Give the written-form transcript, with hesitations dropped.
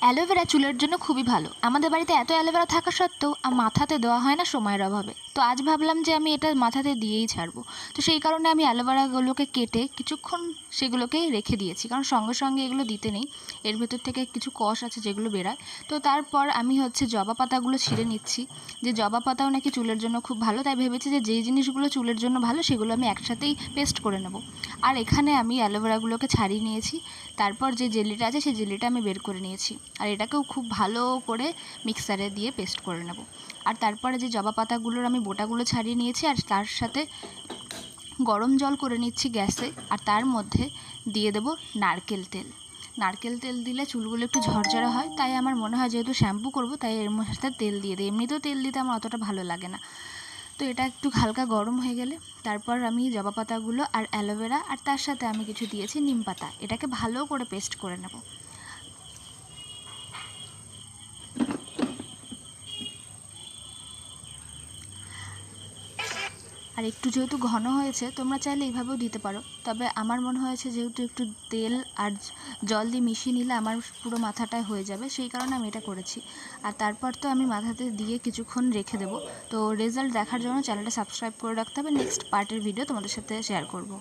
Aloe vera চুলের জন্য খুবই ভালো। আমাদের বাড়িতে এত অ্যালোভেরা থাকা সত্ত্বেও মাথাতে দেওয়া হয় না সময়ের অভাবে। তো আজ ভাবলাম যে আমি এটা মাথাতে দিয়েই ছাড়বো। তো সেই কারণে আমি অ্যালোভেরাগুলোকে কেটে কিছুক্ষণ সেগুলোকে রেখে দিয়েছি, কারণ সঙ্গে সঙ্গে এগুলো দিতে নেই, এর ভেতর থেকে কিছু কষ আছে যেগুলো বেরায়। তো তারপর আমি জবা পাতাগুলো ছিঁড়ে নিচ্ছি, যে জবা পাতাও নাকি চুলের জন্য খুব ভালো, তাই ভেবেছি যে যেই জিনিসগুলো চুলের জন্য ভালো সেগুলো আমি একসাথেই পেস্ট করে নেব। আর এখানে আমি অ্যালোভেরাগুলোকে ছাড়িয়ে নিয়েছি, তারপর যে জেলিটা আছে সেই জেলিটা আমি বের করে নিয়েছি, আর এটাকেও খুব ভালো করে মিক্সারে দিয়ে পেস্ট করে নেব। আর তারপরে যে জবা পাতাগুলোর আমি বোটাগুলো ছাড়িয়ে নিয়েছি, আর তার সাথে গরম জল করে নিচ্ছি গ্যাসে, আর তার মধ্যে দিয়ে দেব নারকেল তেল। নারকেল তেল দিলে চুলগুলো একটু ঝরঝরে হয়, তাই আমার মনে হয় যেহেতু শ্যাম্পু করব তাই এর সাথে তেল দিয়ে দিই। এমনিতেও তেল দিতে আমার অতটা ভালো লাগে না। তো এটা একটু হালকা গরম হয়ে গেলে তারপর আমি জবা পাতাগুলো আর অ্যালোভেরা আর তার সাথে আমি কিছু দিয়েছি নিম পাতা, এটাকে ভালো করে পেস্ট করে নেব। আর একটু যেহেতু ঘন হয়েছে, তোমরা চাইলে এইভাবেও দিতে পারো, তবে আমার মনে হয়েছে যেহেতু একটু তেল আর জল দিয়ে মিশিয়ে নিলে আমার পুরো মাথাটায় হয়ে যাবে, সেই কারণে আমি এটা করেছি। আর তারপর তো আমি মাথাতে দিয়ে কিছুক্ষণ রেখে দেবো। তো রেজাল্ট দেখার জন্য চ্যানেলটা সাবস্ক্রাইব করে রাখতে হবে, নেক্সট পার্টের ভিডিও তোমাদের সাথে শেয়ার করব।